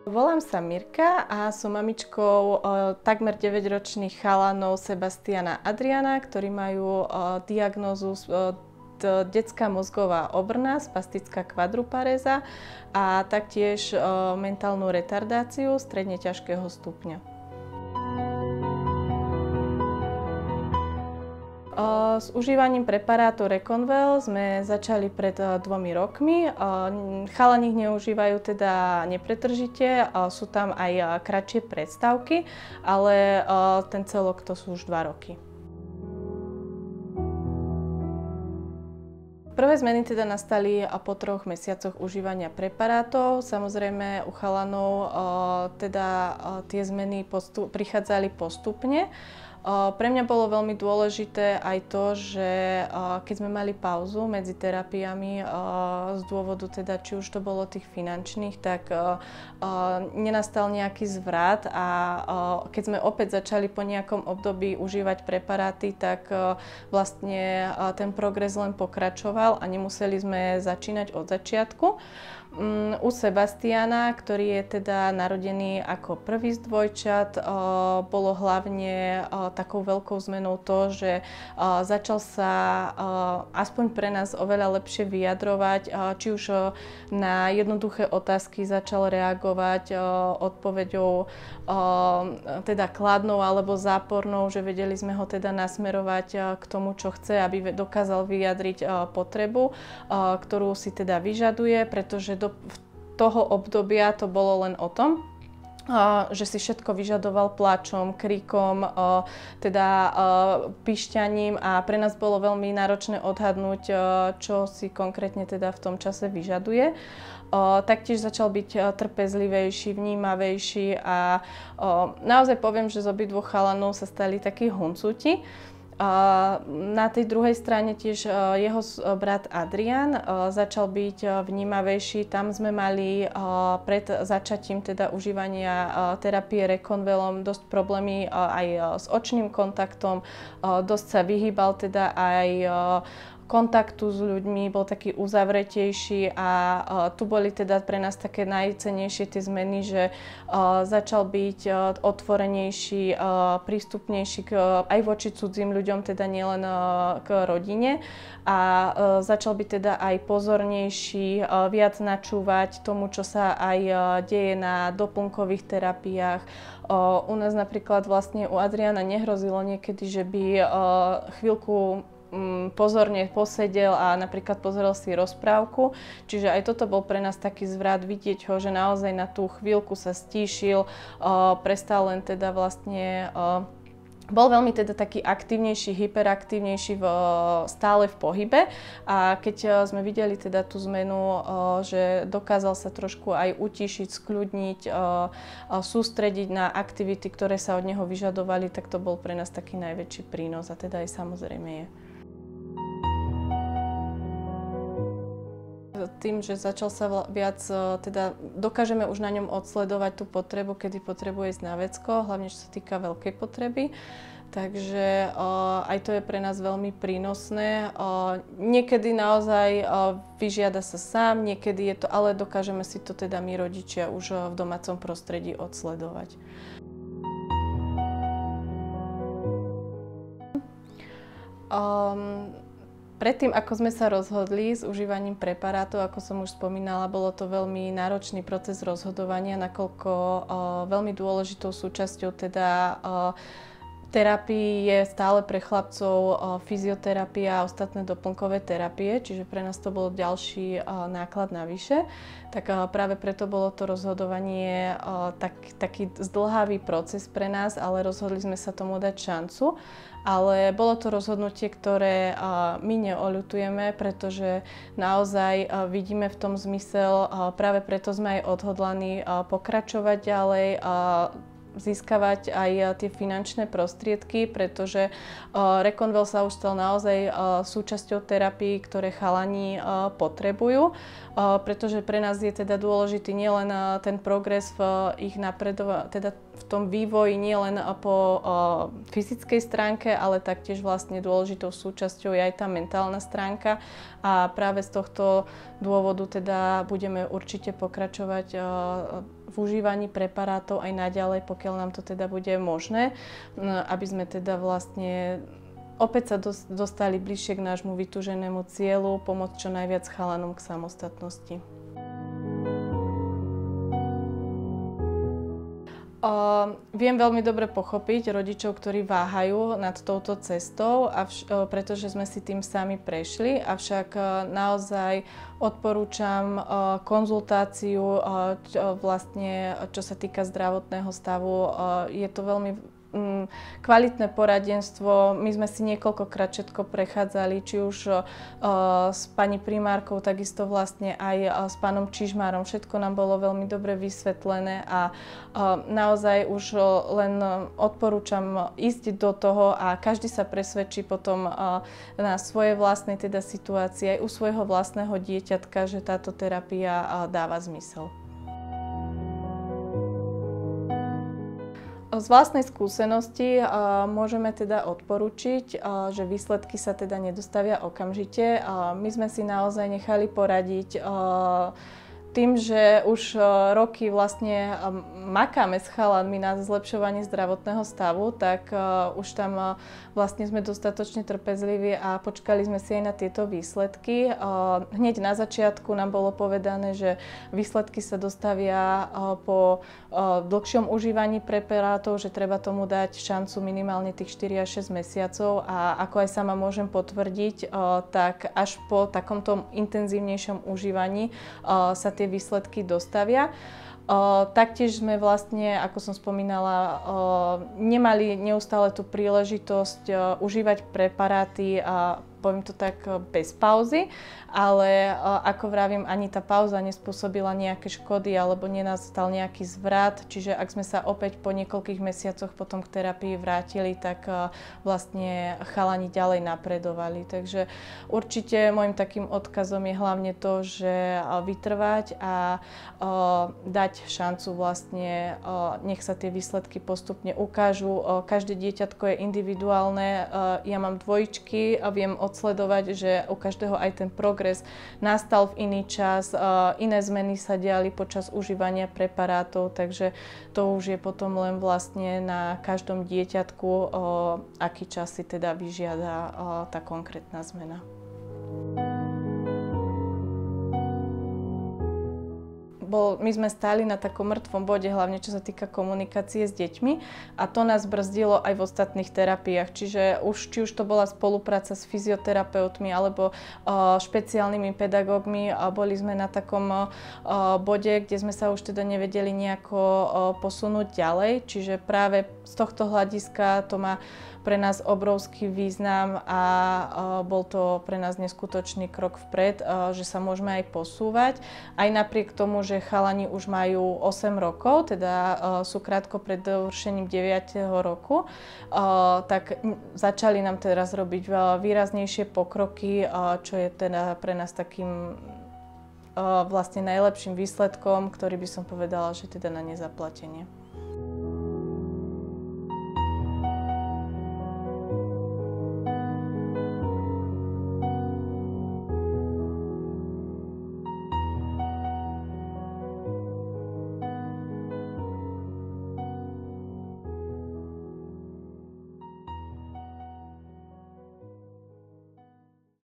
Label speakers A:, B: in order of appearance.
A: Volám sa Mirka a som mamičkou takmer 9-ročných chalanov Sebastiana a Adriana, ktorí majú diagnózu detská mozgová obrna, spastická kvadruparéza a taktiež mentálnu retardáciu stredne ťažkého stupňa. S užívaním preparátu Reconvel sme začali pred 2 rokmi. Chalani ich neužívajú teda nepretržite, sú tam aj kratšie prestávky, ale ten celok to sú už 2 roky. Prvé zmeny teda nastali po 3 mesiacoch užívania preparátov. Samozrejme u chalanov tie zmeny prichádzali postupne. Pre mňa bolo veľmi dôležité aj to, že keď sme mali pauzu medzi terapiami z dôvodu teda, či už to bolo tých finančných, tak nenastal nejaký zvrat a keď sme opäť začali po nejakom období užívať preparáty, tak vlastne ten progres len pokračoval a nemuseli sme začínať od začiatku. U Sebastiana, ktorý je teda narodený ako prvý z dvojčat, bolo hlavne takou veľkou zmenou to, že začal sa aspoň pre nás oveľa lepšie vyjadrovať, či už na jednoduché otázky začal reagovať odpoveďou teda kladnou alebo zápornou, že vedeli sme ho teda nasmerovať k tomu, čo chce, aby dokázal vyjadriť potrebu, ktorú si teda vyžaduje, pretože do toho obdobia to bolo len o tom, že si všetko vyžadoval pláčom, kríkom, teda pišťaním a pre nás bolo veľmi náročné odhadnúť, čo si konkrétne teda v tom čase vyžaduje. Taktiež začal byť trpezlivejší, vnímavejší a naozaj poviem, že z obidvoch chalanov sa stali takí huncúti. Na tej druhej strane tiež jeho brat Adrian začal byť vnímavejší. Tam sme mali pred začatím teda užívania terapie Reconvelom dosť problémy aj s očným kontaktom, dosť sa vyhýbal teda aj kontaktu s ľuďmi, bol taký uzavretejší a tu boli teda pre nás také najcennejšie tie zmeny, že začal byť otvorenejší, prístupnejší aj voči cudzím ľuďom, teda nielen k rodine a začal byť teda aj pozornejší, viac načúvať tomu, čo sa aj deje na doplnkových terapiách. U nás napríklad vlastne u Adriana nehrozilo niekedy, že by chvíľku pozorne posedel a napríklad pozrel si rozprávku. Čiže aj toto bol pre nás taký zvrat vidieť ho, že naozaj na tú chvíľku sa stíšil, prestal len teda vlastne bol veľmi teda taký aktívnejší, hyperaktívnejší stále v pohybe a keď sme videli teda tú zmenu, že dokázal sa trošku aj utíšiť, skľudniť, sústrediť na aktivity, ktoré sa od neho vyžadovali, tak to bol pre nás taký najväčší prínos a teda aj samozrejme je. Tým, že začal sa viac, teda dokážeme už na ňom odsledovať tú potrebu, kedy potrebuje ísť na vecko, hlavne čo sa týka veľkej potreby. Takže aj to je pre nás veľmi prínosné. Niekedy naozaj vyžiada sa sám, niekedy je to, ale dokážeme si to teda my rodičia už v domácom prostredí odsledovať. Predtým, ako sme sa rozhodli s užívaním preparátov, ako som už spomínala, bolo to veľmi náročný proces rozhodovania, nakoľko veľmi dôležitou súčasťou teda terapii je stále pre chlapcov fyzioterapia a ostatné doplnkové terapie, čiže pre nás to bol ďalší náklad navyše. Tak práve preto bolo to rozhodovanie taký zdĺhavý proces pre nás, ale rozhodli sme sa tomu dať šancu. Ale bolo to rozhodnutie, ktoré my neoľutujeme, pretože naozaj vidíme v tom zmysel, práve preto sme aj odhodlaní pokračovať ďalej, získavať aj tie finančné prostriedky, pretože Reconvel sa už stal naozaj súčasťou terapií, ktoré chalani potrebujú, pretože pre nás je teda dôležitý nielen ten progres v ich napredovaní, teda v tom vývoji nielen po fyzickej stránke, ale taktiež vlastne dôležitou súčasťou je aj tá mentálna stránka a práve z tohto dôvodu teda budeme určite pokračovať v užívaní preparátov aj naďalej, pokiaľ nám to teda bude možné, aby sme teda vlastne opäť sa dostali bližšie k nášmu vytúženému cieľu, pomôcť čo najviac chalanom k samostatnosti. Viem veľmi dobre pochopiť rodičov, ktorí váhajú nad touto cestou, pretože sme si tým sami prešli, avšak naozaj odporúčam konzultáciu, vlastne čo sa týka zdravotného stavu. Je to veľmi kvalitné poradenstvo. My sme si niekoľkokrát všetko prechádzali, či už s pani primárkou, takisto vlastne aj s pánom Čižmárom. Všetko nám bolo veľmi dobre vysvetlené a naozaj už len odporúčam ísť do toho a každý sa presvedčí potom na svojej vlastnej teda situácii aj u svojho vlastného dieťatka, že táto terapia dáva zmysel. Z vlastnej skúsenosti môžeme teda odporučiť, že výsledky sa teda nedostavia okamžite. My sme si naozaj nechali poradiť tým, že už roky vlastne makáme s chalanmi na zlepšovanie zdravotného stavu, tak už tam vlastne sme dostatočne trpezliví a počkali sme si aj na tieto výsledky. Hneď na začiatku nám bolo povedané, že výsledky sa dostavia po dlhšom užívaní preparátov, že treba tomu dať šancu minimálne tých 4 až 6 mesiacov a ako aj sama môžem potvrdiť, tak až po takomto intenzívnejšom užívaní sa tie výsledky dostavia. Taktiež sme vlastne, ako som spomínala, nemali neustále tú príležitosť užívať preparáty, poviem to tak, bez pauzy, ale ako vravím, ani tá pauza nespôsobila nejaké škody alebo nenastal nejaký zvrat, čiže ak sme sa opäť po niekoľkých mesiacoch potom k terapii vrátili, tak vlastne chalani ďalej napredovali. Takže určite môjim takým odkazom je hlavne to, že vytrvať a dať šancu vlastne, nech sa tie výsledky postupne ukážu. Každé dieťatko je individuálne, ja mám dvojičky a viem odsledovať, že u každého aj ten progres nastal v iný čas, iné zmeny sa diali počas užívania preparátov, takže to už je potom len vlastne na každom dieťatku, aký čas si teda vyžiada tá konkrétna zmena. My sme stáli na takom mŕtvom bode, hlavne čo sa týka komunikácie s deťmi a to nás brzdilo aj v ostatných terapiách. Čiže či už to bola spolupráca s fyzioterapeutmi alebo špeciálnymi pedagógmi, boli sme na takom bode, kde sme sa už teda nevedeli nejako posunúť ďalej. Čiže práve z tohto hľadiska to má pre nás obrovský význam a bol to pre nás neskutočný krok vpred, že sa môžeme aj posúvať. Aj napriek tomu, že chalani už majú 8 rokov, teda sú krátko pred dovršením 9. roku, tak začali nám teraz robiť výraznejšie pokroky, čo je teda pre nás takým vlastne najlepším výsledkom, ktorý by som povedala, že teda na nezaplatenie.